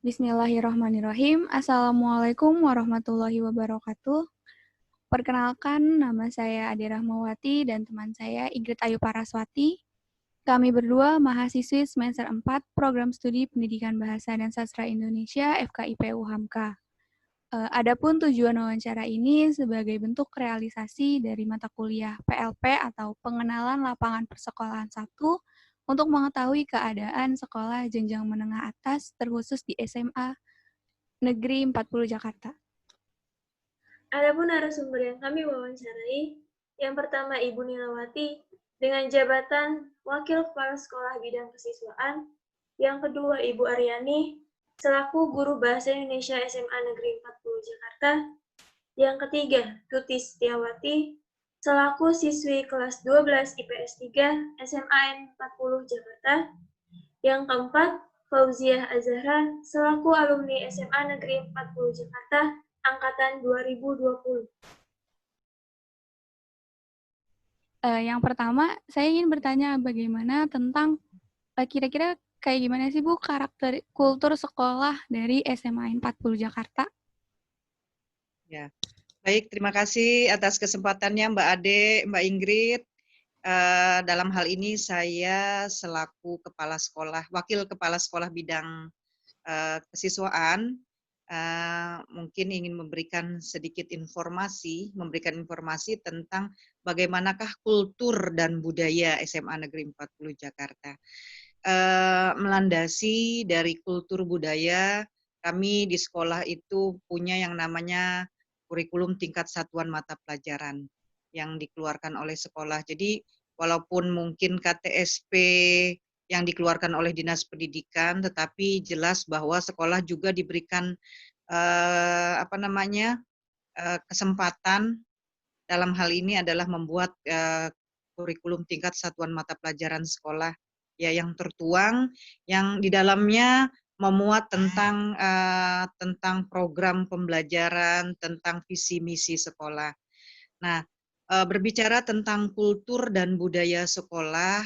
Bismillahirrahmanirrahim. Assalamualaikum warahmatullahi wabarakatuh. Perkenalkan, nama saya Ade Rahmawati dan teman saya Ingrid Ayu Paraswati. Kami berdua mahasiswi semester 4 Program Studi Pendidikan Bahasa dan Sastra Indonesia FKIPU Hamka. Adapun tujuan wawancara ini sebagai bentuk realisasi dari mata kuliah PLP atau Pengenalan Lapangan Persekolahan 1 untuk mengetahui keadaan sekolah jenjang menengah atas terkhusus di SMA Negeri 40 Jakarta. Adapun narasumber yang kami wawancarai, yang pertama Ibu Nilawati dengan jabatan Wakil Kepala Sekolah Bidang Kesiswaan, yang kedua Ibu Aryani selaku Guru Bahasa Indonesia SMA Negeri 40 Jakarta, yang ketiga Tuti Setiawati selaku siswi kelas 12 IPS 3 SMAN 40 Jakarta, yang keempat Fauziah Azhara selaku alumni SMA Negeri 40 Jakarta angkatan 2020. Yang pertama, saya ingin bertanya bagaimana tentang kira-kira kayak gimana sih Bu karakter kultur sekolah dari SMA 40 Jakarta? Ya, baik, terima kasih atas kesempatannya Mbak Ade, Mbak Ingrid. Dalam hal ini saya selaku wakil kepala sekolah bidang kesiswaan, mungkin ingin memberikan memberikan informasi tentang bagaimanakah kultur dan budaya SMA Negeri 40 Jakarta. Melandasi dari kultur budaya, kami di sekolah itu punya yang namanya kurikulum tingkat satuan mata pelajaran yang dikeluarkan oleh sekolah. Jadi walaupun mungkin KTSP yang dikeluarkan oleh Dinas Pendidikan, tetapi jelas bahwa sekolah juga diberikan kesempatan dalam hal ini adalah membuat kurikulum tingkat satuan mata pelajaran sekolah ya yang tertuang, yang di dalamnya memuat tentang program pembelajaran, tentang visi misi sekolah. Nah, berbicara tentang kultur dan budaya sekolah,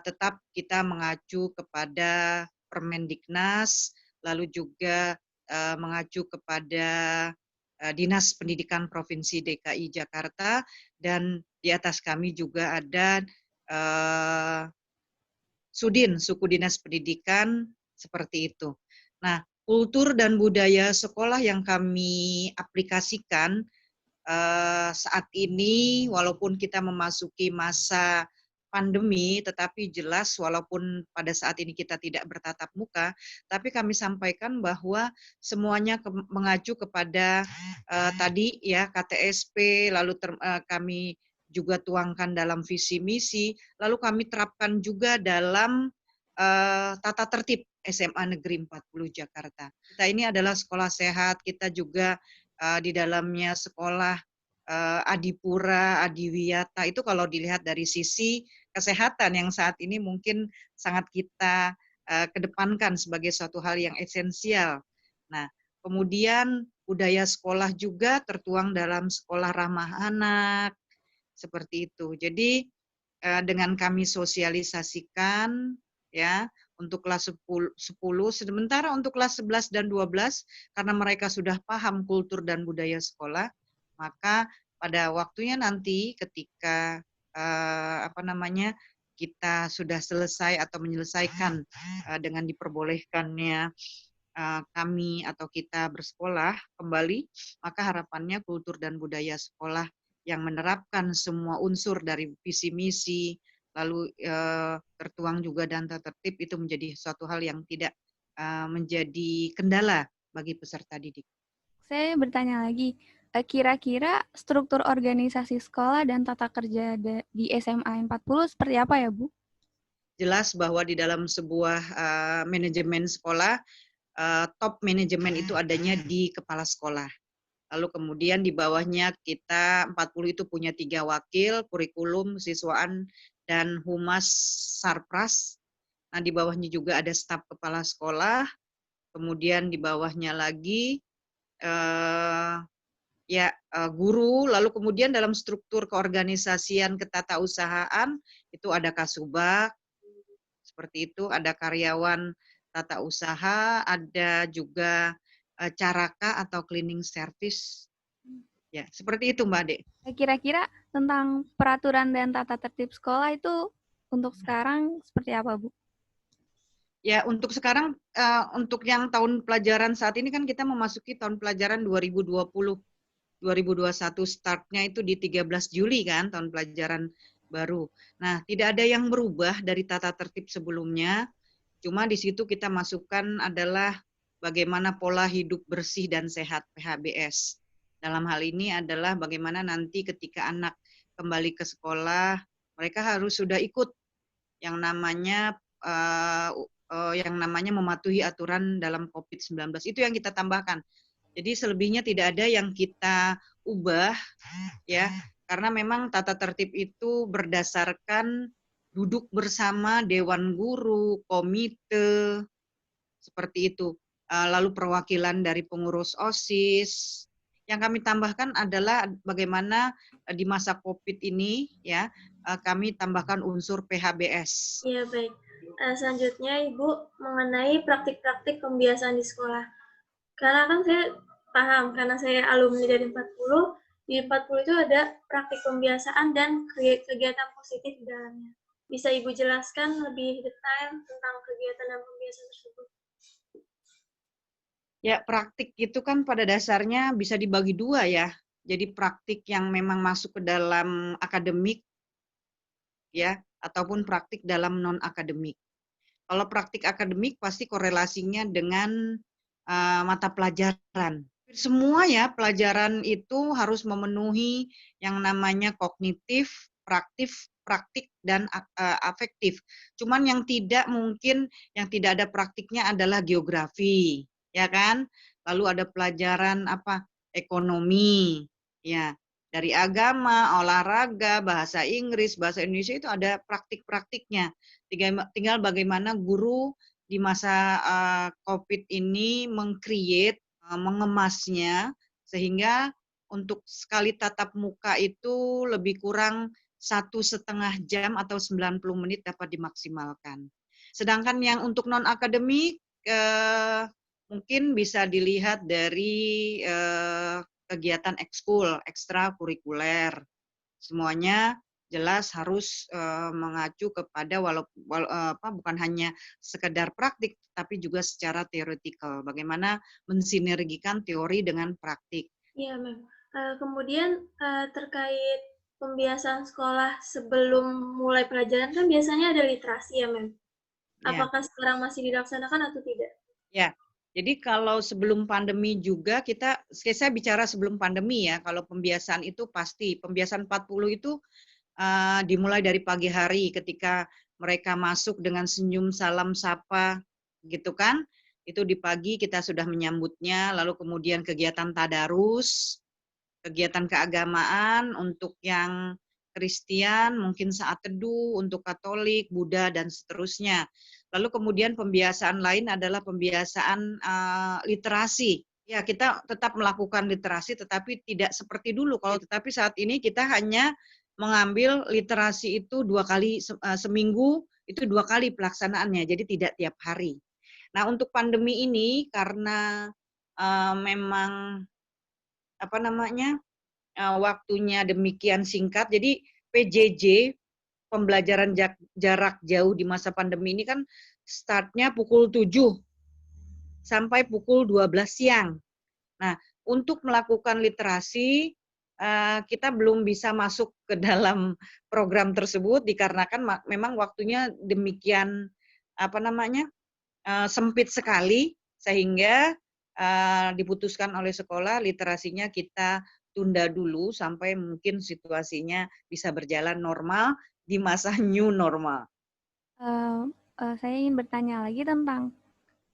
tetap kita mengacu kepada Permendiknas, lalu juga mengacu kepada Dinas Pendidikan Provinsi DKI Jakarta, dan di atas kami juga ada Sudin, Suku Dinas Pendidikan, seperti itu. Nah, kultur dan budaya sekolah yang kami aplikasikan saat ini, walaupun kita memasuki masa pandemi, tetapi jelas walaupun pada saat ini kita tidak bertatap muka, tapi kami sampaikan bahwa semuanya mengacu kepada tadi ya KTSP, lalu kami juga tuangkan dalam visi misi, lalu kami terapkan juga dalam tata tertib SMA Negeri 40 Jakarta. Kita ini adalah sekolah sehat, kita juga di dalamnya sekolah Adipura, Adiwiyata, itu kalau dilihat dari sisi kesehatan yang saat ini mungkin sangat kita kedepankan sebagai suatu hal yang esensial. Nah, kemudian budaya sekolah juga tertuang dalam sekolah ramah anak, seperti itu. Jadi dengan kami sosialisasikan ya untuk kelas 10, sementara untuk kelas 11 dan 12 karena mereka sudah paham kultur dan budaya sekolah, maka pada waktunya nanti ketika kita sudah selesai atau menyelesaikan dengan diperbolehkannya kami atau kita bersekolah kembali, maka harapannya kultur dan budaya sekolah yang menerapkan semua unsur dari visi misi, lalu tertuang juga dan tertib, itu menjadi suatu hal yang tidak menjadi kendala bagi peserta didik. Saya bertanya lagi, kira-kira struktur organisasi sekolah dan tata kerja di SMA 40 seperti apa ya, Bu? Jelas bahwa di dalam sebuah manajemen sekolah, top manajemen itu adanya di kepala sekolah. Lalu kemudian di bawahnya kita 40 itu punya 3 wakil, kurikulum, siswaan, dan humas sarpras. Nah, di bawahnya juga ada staf kepala sekolah, kemudian di bawahnya lagi guru, lalu kemudian dalam struktur keorganisasian ketatausahaan itu ada kasubag, seperti itu, ada karyawan tata usaha, ada juga caraka atau cleaning service. Ya, seperti itu Mbak Ade. Kira-kira tentang peraturan dan tata tertib sekolah itu untuk sekarang seperti apa, Bu? Ya, untuk sekarang, untuk yang tahun pelajaran saat ini kan kita memasuki tahun pelajaran 2020, 2021 startnya itu di 13 Juli kan, tahun pelajaran baru. Nah, tidak ada yang berubah dari tata tertib sebelumnya, cuma di situ kita masukkan adalah bagaimana pola hidup bersih dan sehat PHBS. Dalam hal ini adalah bagaimana nanti ketika anak kembali ke sekolah, mereka harus sudah ikut yang namanya mematuhi aturan dalam COVID-19. Itu yang kita tambahkan. Jadi selebihnya tidak ada yang kita ubah ya, karena memang tata tertib itu berdasarkan duduk bersama dewan guru, komite, seperti itu. Lalu perwakilan dari pengurus OSIS. Yang kami tambahkan adalah bagaimana di masa COVID ini ya, kami tambahkan unsur PHBS. Ya, baik. Selanjutnya Ibu mengenai praktik-praktik pembiasaan di sekolah. Karena kan saya paham, karena saya alumni dari 40, di 40 itu ada praktik pembiasaan dan kegiatan positif di dalamnya. Bisa Ibu jelaskan lebih detail tentang kegiatan dan pembiasaan tersebut? Ya, praktik itu kan pada dasarnya bisa dibagi dua ya. Jadi praktik yang memang masuk ke dalam akademik ya, ataupun praktik dalam non akademik. Kalau praktik akademik pasti korelasinya dengan mata pelajaran. Semua ya pelajaran itu harus memenuhi yang namanya kognitif, praktik dan afektif. Cuman yang tidak mungkin, yang tidak ada praktiknya adalah geografi, ya kan? Lalu ada pelajaran apa? Ekonomi, ya. Dari agama, olahraga, bahasa Inggris, bahasa Indonesia itu ada praktik-praktiknya. Tinggal bagaimana guru di masa COVID ini meng-create, mengemasnya, sehingga untuk sekali tatap muka itu lebih kurang 1,5 jam atau 90 menit dapat dimaksimalkan. Sedangkan yang untuk non-akademik, mungkin bisa dilihat dari kegiatan ekskul, ekstrakurikuler. Semuanya jelas harus mengacu kepada bukan hanya sekedar praktik, tapi juga secara teoretikal. Bagaimana mensinergikan teori dengan praktik. Iya, Mem. Kemudian terkait pembiasaan sekolah sebelum mulai pelajaran kan biasanya ada literasi ya, Mem. Ya. Apakah sekarang masih dilaksanakan atau tidak? Ya, jadi kalau sebelum pandemi juga saya bicara sebelum pandemi ya, kalau pembiasaan itu pasti, pembiasaan 40 itu dimulai dari pagi hari ketika mereka masuk dengan senyum, salam, sapa, gitu kan. Itu di pagi kita sudah menyambutnya, lalu kemudian kegiatan tadarus, kegiatan keagamaan untuk yang Kristen, mungkin saat teduh, untuk Katolik, Buddha, dan seterusnya. Lalu kemudian pembiasaan lain adalah pembiasaan literasi. Ya, kita tetap melakukan literasi, tetapi tidak seperti dulu. Tetapi saat ini kita hanya mengambil literasi itu 2 kali seminggu, itu 2 kali pelaksanaannya, jadi tidak tiap hari. Nah, untuk pandemi ini karena memang waktunya demikian singkat, jadi PJJ, pembelajaran jarak jauh di masa pandemi ini kan startnya pukul 7 sampai pukul 12 siang. Nah, untuk melakukan literasi, kita belum bisa masuk ke dalam program tersebut dikarenakan memang waktunya demikian sempit sekali, sehingga diputuskan oleh sekolah literasinya kita tunda dulu sampai mungkin situasinya bisa berjalan normal di masa new normal. Saya ingin bertanya lagi tentang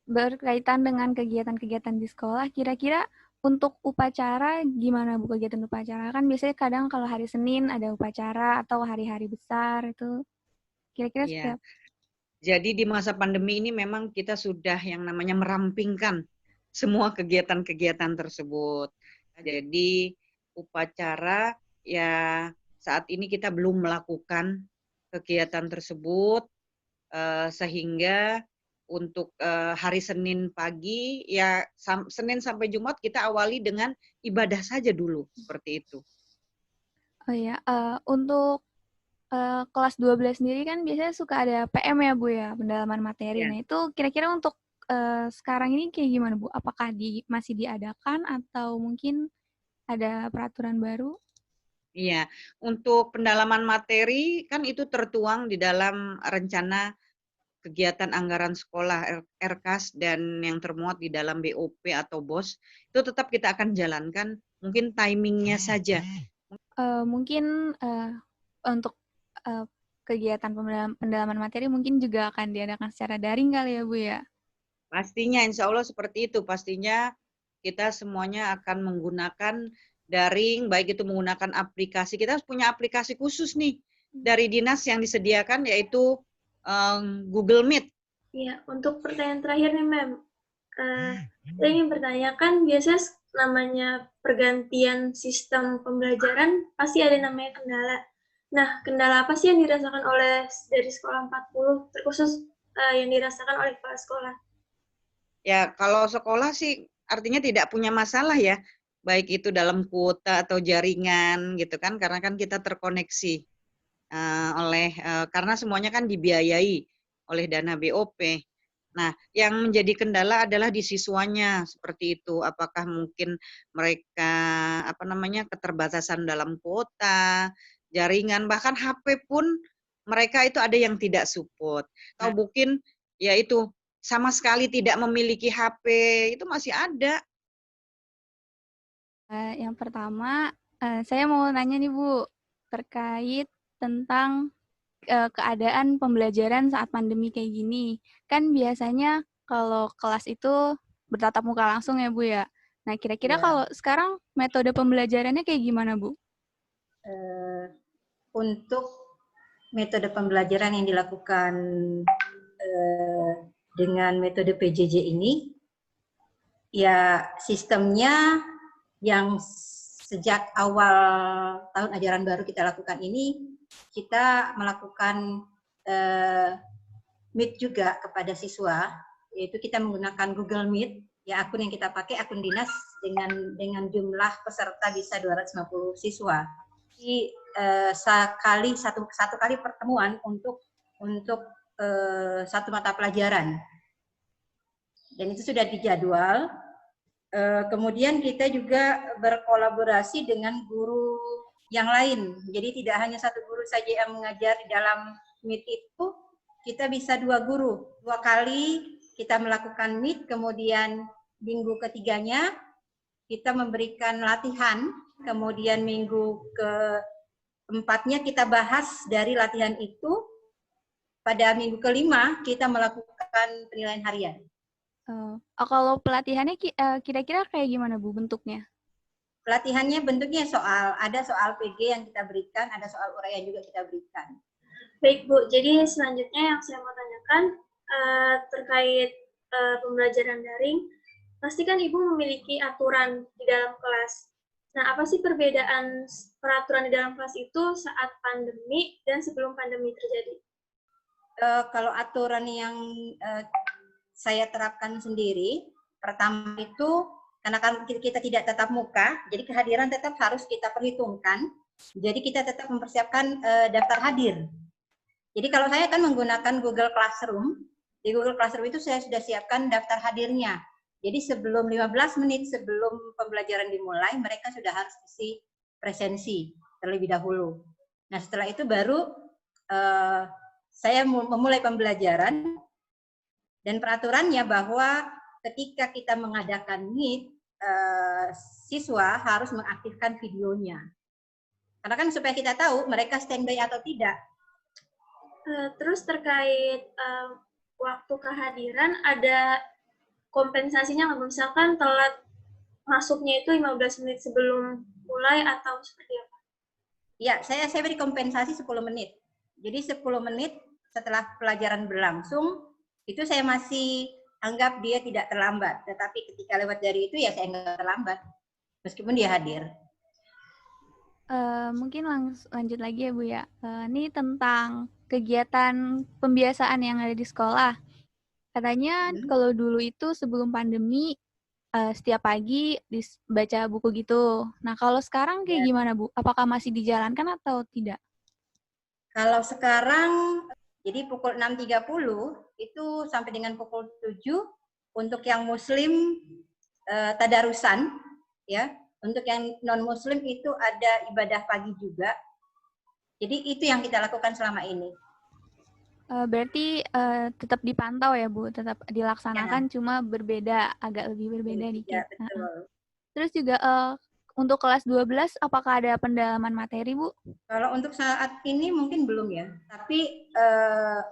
berkaitan dengan kegiatan-kegiatan di sekolah. Kira-kira untuk upacara gimana Bu kegiatan upacara? Kan biasanya kadang kalau hari Senin ada upacara atau hari-hari besar itu. Kira-kira seperti Ya, apa? jadi di masa pandemi ini memang kita sudah yang namanya merampingkan semua kegiatan-kegiatan tersebut. Jadi upacara ya saat ini kita belum melakukan kegiatan tersebut sehingga untuk hari Senin pagi, ya Senin sampai Jumat kita awali dengan ibadah saja dulu, seperti itu. Oh iya, untuk kelas 12 sendiri kan biasanya suka ada PM ya Bu ya, pendalaman materi. Ya. Nah itu kira-kira untuk sekarang ini kayak gimana Bu? Apakah masih diadakan atau mungkin ada peraturan baru? Iya, untuk pendalaman materi kan itu tertuang di dalam rencana kegiatan anggaran sekolah RKAS dan yang termuat di dalam BOP atau BOS, itu tetap kita akan jalankan, mungkin timingnya saja. Mungkin untuk kegiatan pendalaman materi mungkin juga akan diadakan secara daring kali ya Bu ya? Pastinya, insya Allah seperti itu. Pastinya kita semuanya akan menggunakan daring, baik itu menggunakan aplikasi. Kita harus punya aplikasi khusus nih dari dinas yang disediakan, yaitu Google Meet. Iya, untuk pertanyaan terakhir nih, Mem. Saya ingin bertanyakan, biasanya namanya pergantian sistem pembelajaran pasti ada namanya kendala. Nah, kendala apa sih yang dirasakan oleh dari sekolah 40, terkhusus yang dirasakan oleh kepala sekolah? Ya, kalau sekolah sih artinya tidak punya masalah ya, baik itu dalam kuota atau jaringan gitu kan, karena kan kita terkoneksi karena semuanya kan dibiayai oleh dana BOP. Nah, yang menjadi kendala adalah di siswanya seperti itu. Apakah mungkin mereka keterbatasan dalam kuota, jaringan, bahkan HP pun mereka itu ada yang tidak support. Atau mungkin ya itu sama sekali tidak memiliki HP, itu masih ada. Yang pertama, saya mau nanya nih Bu, terkait tentang keadaan pembelajaran saat pandemi kayak gini. Kan biasanya kalau kelas itu bertatap muka langsung ya Bu ya. Nah kira-kira Ya, kalau sekarang metode pembelajarannya kayak gimana Bu? untuk metode pembelajaran yang dilakukan dengan metode PJJ ini, ya sistemnya yang sejak awal tahun ajaran baru kita lakukan ini, kita melakukan Meet juga kepada siswa, yaitu kita menggunakan Google Meet, ya akun yang kita pakai akun dinas dengan jumlah peserta bisa 250 siswa. Jadi satu kali pertemuan untuk satu mata pelajaran, dan itu sudah dijadwal. Kemudian kita juga berkolaborasi dengan guru yang lain, jadi tidak hanya satu guru saja yang mengajar di dalam Meet itu, kita bisa dua guru, 2 kali kita melakukan Meet, kemudian minggu ketiganya kita memberikan latihan, kemudian minggu keempatnya kita bahas dari latihan itu, pada minggu kelima kita melakukan penilaian harian. Kalau pelatihannya kira-kira kayak gimana Bu bentuknya? Pelatihannya bentuknya ada soal PG yang kita berikan, ada soal uraian juga kita berikan. Baik Bu, jadi selanjutnya yang saya mau tanyakan terkait pembelajaran daring, pasti kan Ibu memiliki aturan di dalam kelas. Nah, apa sih perbedaan peraturan di dalam kelas itu saat pandemi dan sebelum pandemi terjadi? Kalau aturan yang saya terapkan sendiri, pertama itu karena kan kita tidak tatap muka, jadi kehadiran tetap harus kita perhitungkan. Jadi kita tetap mempersiapkan daftar hadir. Jadi kalau saya kan menggunakan Google Classroom, di Google Classroom itu saya sudah siapkan daftar hadirnya. Jadi sebelum 15 menit sebelum pembelajaran dimulai, mereka sudah harus isi presensi terlebih dahulu. Nah setelah itu baru saya memulai pembelajaran, dan peraturannya bahwa ketika kita mengadakan Meet, siswa harus mengaktifkan videonya. Karena kan supaya kita tahu mereka standby atau tidak. Terus terkait waktu kehadiran, ada kompensasinya nggak? Misalkan telat masuknya itu 15 menit sebelum mulai atau seperti apa? Ya, saya beri kompensasi 10 menit. Jadi 10 menit setelah pelajaran berlangsung, itu saya masih anggap dia tidak terlambat. Tetapi ketika lewat dari itu ya saya nggak terlambat, meskipun dia hadir. Mungkin lanjut lagi ya Bu ya. Ini tentang kegiatan pembiasaan yang ada di sekolah. Katanya kalau dulu itu sebelum pandemi setiap pagi baca buku gitu. Nah, kalau sekarang kayak gimana, Bu? Apakah masih dijalankan atau tidak? Kalau sekarang, jadi pukul 6.30 itu sampai dengan pukul 7 untuk yang Muslim tadarusan, ya. Untuk yang non-Muslim itu ada ibadah pagi juga. Jadi itu yang kita lakukan selama ini. Berarti tetap dipantau ya, Bu? Tetap dilaksanakan, cuma berbeda, agak lebih berbeda dikit. Ya, betul. Terus juga untuk kelas 12, apakah ada pendalaman materi, Bu? Kalau untuk saat ini mungkin belum ya. Tapi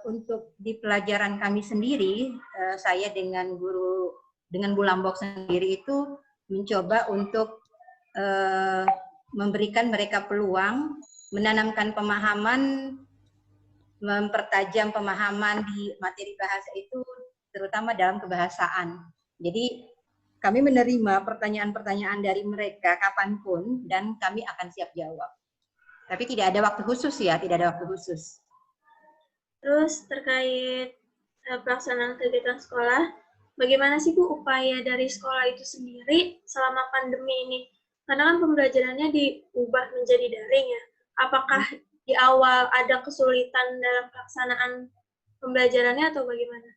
untuk di pelajaran kami sendiri, saya dengan guru, dengan Bu Lambok sendiri itu mencoba untuk memberikan mereka peluang, menanamkan pemahaman, mempertajam pemahaman di materi bahasa itu, terutama dalam kebahasaan. Jadi kami menerima pertanyaan-pertanyaan dari mereka kapanpun dan kami akan siap jawab. Tapi tidak ada waktu khusus ya, tidak ada waktu khusus. Terus terkait pelaksanaan kegiatan sekolah, bagaimana sih Bu upaya dari sekolah itu sendiri selama pandemi ini? Karena kan pembelajarannya diubah menjadi daring ya. Apakah di awal ada kesulitan dalam pelaksanaan pembelajarannya atau bagaimana?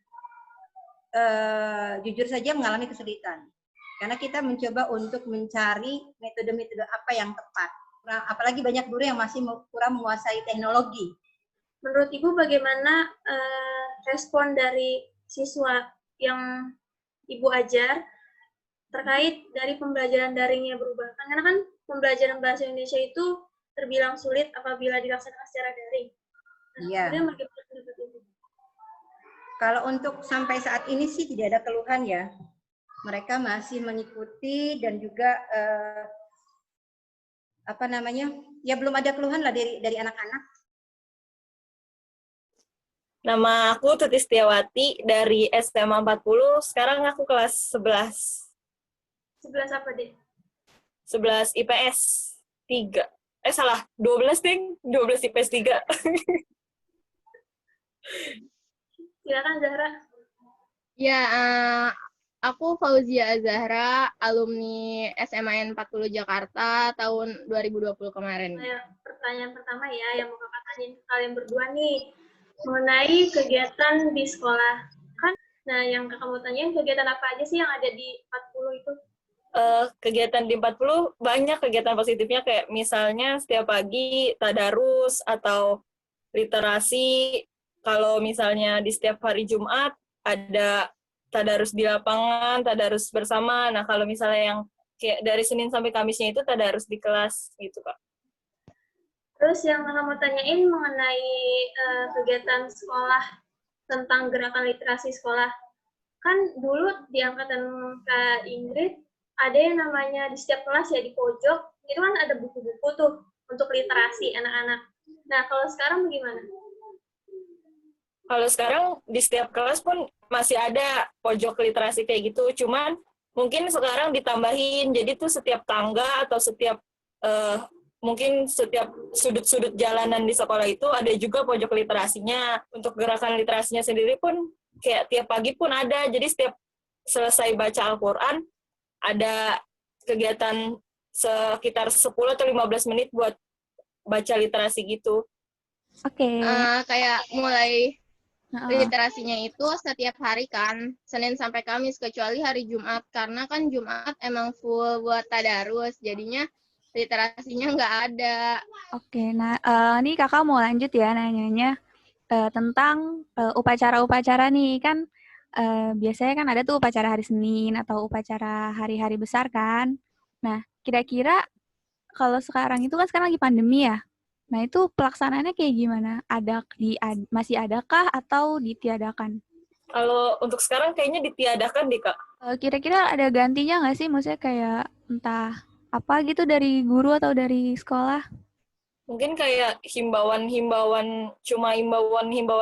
Jujur saja mengalami kesulitan. Karena kita mencoba untuk mencari metode-metode apa yang tepat. Apalagi banyak guru yang masih kurang menguasai teknologi. Menurut Ibu bagaimana respon dari siswa yang Ibu ajar terkait dari pembelajaran daringnya berubah? Karena kan pembelajaran bahasa Indonesia itu terbilang sulit apabila dilaksanakan secara daring. Iya. Kalau untuk sampai saat ini sih tidak ada keluhan ya. Mereka masih mengikuti dan juga ya belum ada keluhan lah dari anak-anak. Nama aku Tuti Setiawati dari SMA 40, sekarang aku kelas 11. 11 apa deh? 11 IPS 3. Salah, 12 deh, 12 IPS 3. Silakan Zahra. Ya, aku Fauzia Zahra, alumni SMAN 40 Jakarta tahun 2020 kemarin. Pertanyaan pertama ya, yang mau kakak tanyain ke kalian berdua nih, mengenai kegiatan di sekolah. Nah, yang kakak mau tanyain, kegiatan apa aja sih yang ada di 40 itu? Kegiatan di 40 banyak kegiatan positifnya, kayak misalnya setiap pagi tadarus atau literasi. Kalau misalnya di setiap hari Jumat ada tadarus di lapangan, tadarus bersama. Nah, kalau misalnya yang kayak dari Senin sampai Kamisnya itu tadarus di kelas gitu, Kak. Terus yang kakak mau tanyain mengenai kegiatan sekolah tentang gerakan literasi sekolah. Kan dulu di angkatan Kak Ingrid, ada yang namanya di setiap kelas ya, di pojok, itu kan ada buku-buku tuh untuk literasi anak-anak. Nah, kalau sekarang bagaimana? Kalau sekarang di setiap kelas pun masih ada pojok literasi kayak gitu, cuman mungkin sekarang ditambahin, jadi tuh setiap tangga atau setiap mungkin setiap sudut-sudut jalanan di sekolah itu ada juga pojok literasinya. Untuk gerakan literasinya sendiri pun kayak tiap pagi pun ada, jadi setiap selesai baca Al-Quran, ada kegiatan sekitar 10 atau 15 menit buat baca literasi gitu. Oke. Kayak mulai literasinya itu setiap hari kan, Senin sampai Kamis, kecuali hari Jumat. Karena kan Jumat emang full buat tadarus, jadinya literasinya nggak ada. Oke, nah ini kakak mau lanjut ya nanyanya tentang upacara-upacara nih. Kan biasanya kan ada tuh upacara hari Senin atau upacara hari-hari besar kan. Nah, kira-kira kalau sekarang itu kan sekarang lagi pandemi ya. Nah, itu pelaksanaannya kayak gimana? Masih adakah atau ditiadakan? Kalau untuk sekarang kayaknya ditiadakan deh, Kak. Kira-kira ada gantinya nggak sih? Maksudnya kayak entah apa gitu dari guru atau dari sekolah? Mungkin kayak himbauan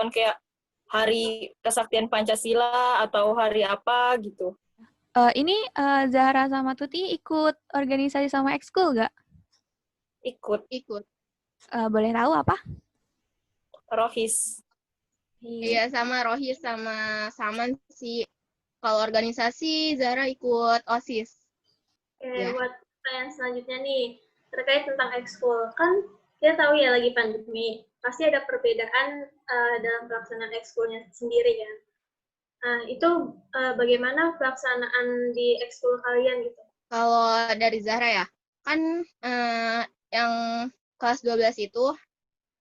kayak hari kesaktian Pancasila atau hari apa gitu. Ini Zahra sama Tuti ikut organisasi sama ekskul nggak? Ikut. Boleh tahu apa? Rohis. Iya, sama Rohis sama Saman sih. Kalau organisasi, Zara ikut OSIS. Oke, Ya. buat pertanyaan selanjutnya nih, terkait tentang ekskul. Kan kita tahu ya lagi pandemi, pasti ada perbedaan dalam pelaksanaan ekskulnya sendiri ya. Nah, itu bagaimana pelaksanaan di ekskul kalian gitu? Kalau dari Zahra ya, kan yang kelas 12 itu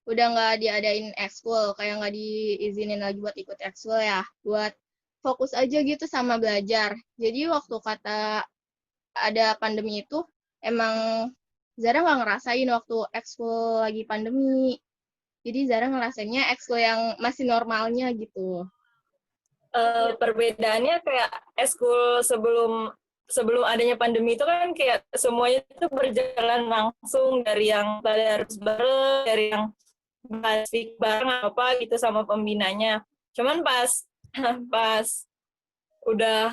udah nggak diadain ekskul, kayak nggak diizinin lagi buat ikut ekskul ya, buat fokus aja gitu sama belajar. Jadi waktu kata ada pandemi itu, emang Zara nggak ngerasain waktu ekskul lagi pandemi. Jadi Zara ngerasainnya ekskul yang masih normalnya gitu. Perbedaannya kayak ekskul sebelum adanya pandemi itu kan kayak semuanya itu berjalan langsung, dari yang harus bareng, dari yang basic bareng apa gitu sama pembinanya. Cuman pas pas udah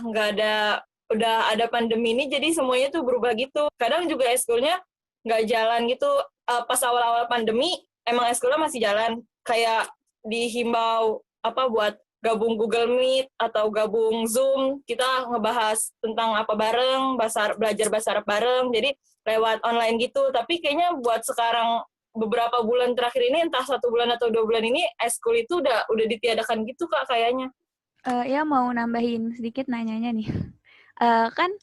ada pandemi ini, jadi semuanya tuh berubah gitu. Kadang juga ekskulnya nggak jalan gitu. Pas awal-awal pandemi emang ekskulnya masih jalan, kayak dihimbau apa buat gabung Google Meet atau gabung Zoom, kita ngebahas tentang apa bareng, belajar bahasa Arab bareng, jadi lewat online gitu. Tapi kayaknya buat sekarang beberapa bulan terakhir ini, entah 1 bulan atau 2 bulan ini, ekskul itu udah ditiadakan gitu Kak kayaknya. Ya mau nambahin sedikit nanyanya nih. Kan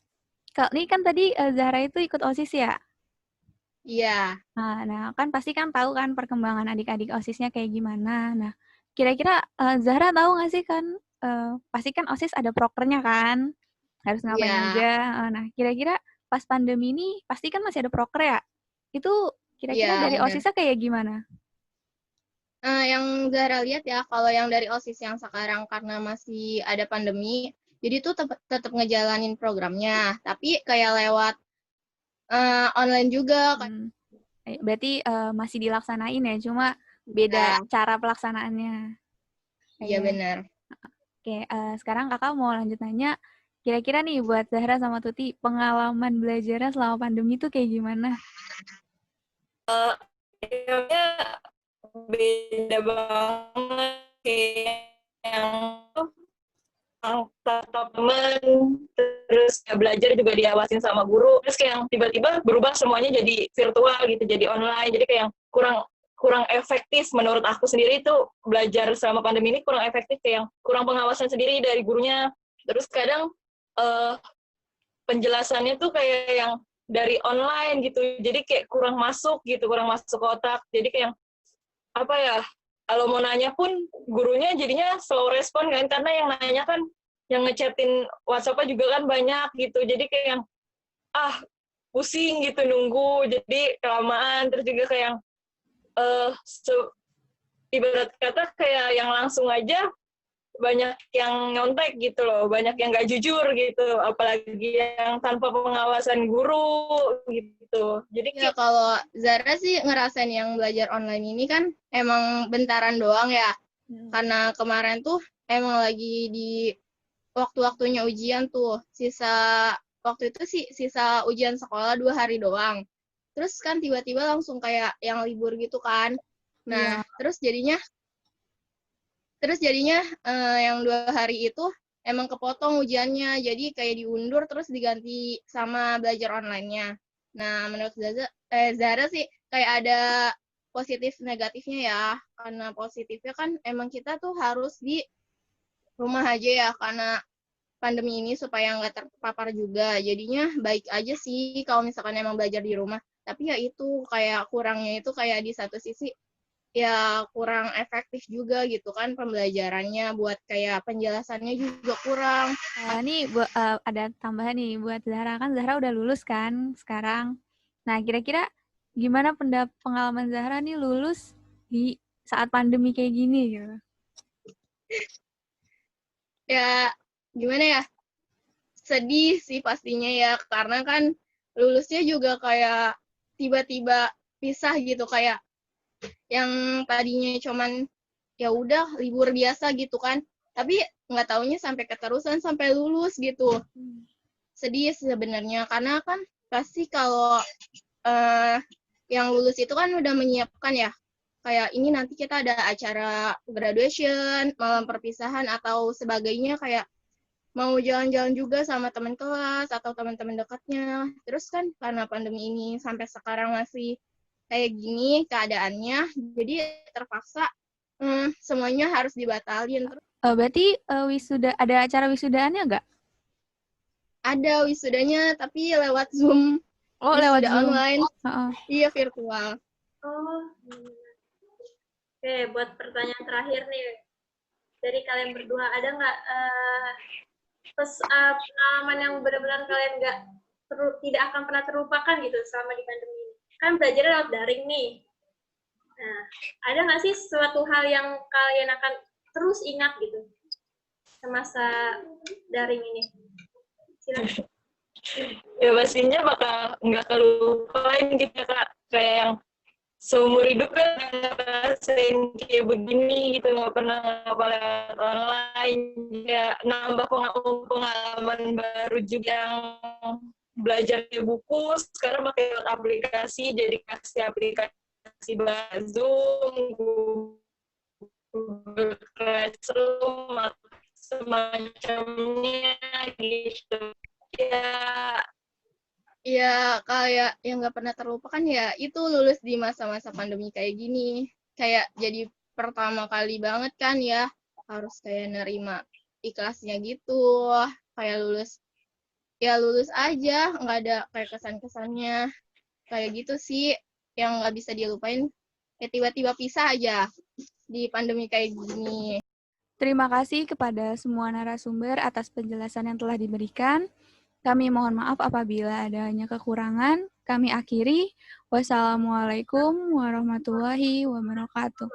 ini kan tadi Zahra itu ikut OSIS ya? Iya. Nah, kan pasti kan tahu kan perkembangan adik-adik OSISnya kayak gimana. Nah, kira-kira Zahra tahu nggak sih kan, pasti kan OSIS ada prokernya kan, harus ngapain Iya. aja. Nah, kira-kira pas pandemi ini pasti kan masih ada proker ya? Itu kira-kira Iya, dari benar. OSISnya kayak gimana? Yang Zara lihat ya, kalau yang dari OSIS yang sekarang karena masih ada pandemi, jadi tuh tetap ngejalanin programnya, tapi kayak lewat online juga. Berarti masih dilaksanain ya, cuma beda cara pelaksanaannya. Iya, benar. Oke, sekarang kakak mau lanjut nanya, kira-kira nih buat Zahra sama Tuti, pengalaman belajarnya selama pandemi itu kayak gimana? Kayaknya beda banget, kayak yang tatap teman, terus belajar juga diawasin sama guru, terus kayak yang tiba-tiba berubah semuanya jadi virtual gitu, jadi online, jadi kayak yang kurang efektif menurut aku sendiri. Itu belajar selama pandemi ini kurang efektif, kayak yang kurang pengawasan sendiri dari gurunya, terus kadang penjelasannya tuh kayak yang dari online gitu, jadi kayak kurang masuk ke otak, jadi kayak apa ya, kalau mau nanya pun gurunya jadinya slow respon kan, karena yang nanya kan yang ngechatin WhatsApp-nya juga kan banyak gitu, jadi kayak yang pusing gitu nunggu, jadi kelamaan. Terus juga kayak yang ibarat kata kayak yang langsung aja banyak yang nyontek gitu loh, banyak yang nggak jujur gitu, apalagi yang tanpa pengawasan guru gitu. Jadi Ya, kalau Zara sih ngerasain yang belajar online ini kan emang bentaran doang ya. Karena kemarin tuh emang lagi di waktu-waktunya ujian tuh. Waktu itu sih sisa ujian sekolah 2 hari doang. Terus kan tiba-tiba langsung kayak yang libur gitu kan. Nah, terus jadinya yang 2 hari itu emang kepotong ujiannya. Jadi kayak diundur terus diganti sama belajar online-nya. Nah, menurut Zara sih kayak ada positif negatifnya ya. Karena positifnya kan emang kita tuh harus di rumah aja ya, karena pandemi ini supaya nggak terpapar juga. Jadinya baik aja sih kalau misalkan emang belajar di rumah. Tapi ya itu kayak kurangnya itu kayak di satu sisi ya kurang efektif juga gitu kan pembelajarannya, buat kayak penjelasannya juga kurang. Nih ada tambahan nih buat Zahra, kan Zahra udah lulus kan sekarang. Nah, kira-kira gimana pengalaman Zahra nih lulus di saat pandemi kayak gini gitu? Ya gimana ya, sedih sih pastinya ya, karena kan lulusnya juga kayak tiba-tiba pisah gitu, kayak yang tadinya cuman ya udah libur biasa gitu kan, tapi nggak taunya sampai keterusan sampai lulus gitu. Sedih sebenarnya, karena kan pasti kalau yang lulus itu kan udah menyiapkan ya, kayak ini nanti kita ada acara graduation, malam perpisahan atau sebagainya, kayak mau jalan-jalan juga sama teman kelas atau teman-teman dekatnya. Terus kan karena pandemi ini sampai sekarang masih kayak gini keadaannya, jadi terpaksa semuanya harus dibatalin. Berarti wisuda, ada acara wisudaannya nggak? Ada wisudanya, tapi lewat Zoom. Oh, Wisuda lewat Zoom. online. Iya, virtual. Oh. Oke, buat pertanyaan terakhir nih. Dari kalian berdua, ada nggak pengalaman yang benar-benar kalian tidak akan pernah terlupakan gitu selama di pandemi ini? Kan belajarnya lewat daring nih. Nah, ada nggak sih suatu hal yang kalian akan terus ingat gitu semasa daring ini? Silakan. Ya pastinya bakal nggak kelupain gitu ya, Kak. Kayak yang seumur hidup kan nggak ngerasain kayak begini gitu, nggak pernah ngapalin online, ya nambah pengalaman baru juga, yang belajar di buku sekarang pakai aplikasi, jadi kasih aplikasi Zoom, Google Classroom, atau semacamnya gitu. Ya, kayak yang nggak pernah terlupakan ya itu lulus di masa-masa pandemi kayak gini. Kayak jadi pertama kali banget kan ya, harus kayak nerima ikhlasnya gitu. Kayak lulus, ya lulus aja, nggak ada kayak kesan-kesannya. Kayak gitu sih, yang nggak bisa dilupain. Ya tiba-tiba pisah aja di pandemi kayak gini. Terima kasih kepada semua narasumber atas penjelasan yang telah diberikan. Kami mohon maaf apabila adanya kekurangan. Kami akhiri. Wassalamualaikum warahmatullahi wabarakatuh.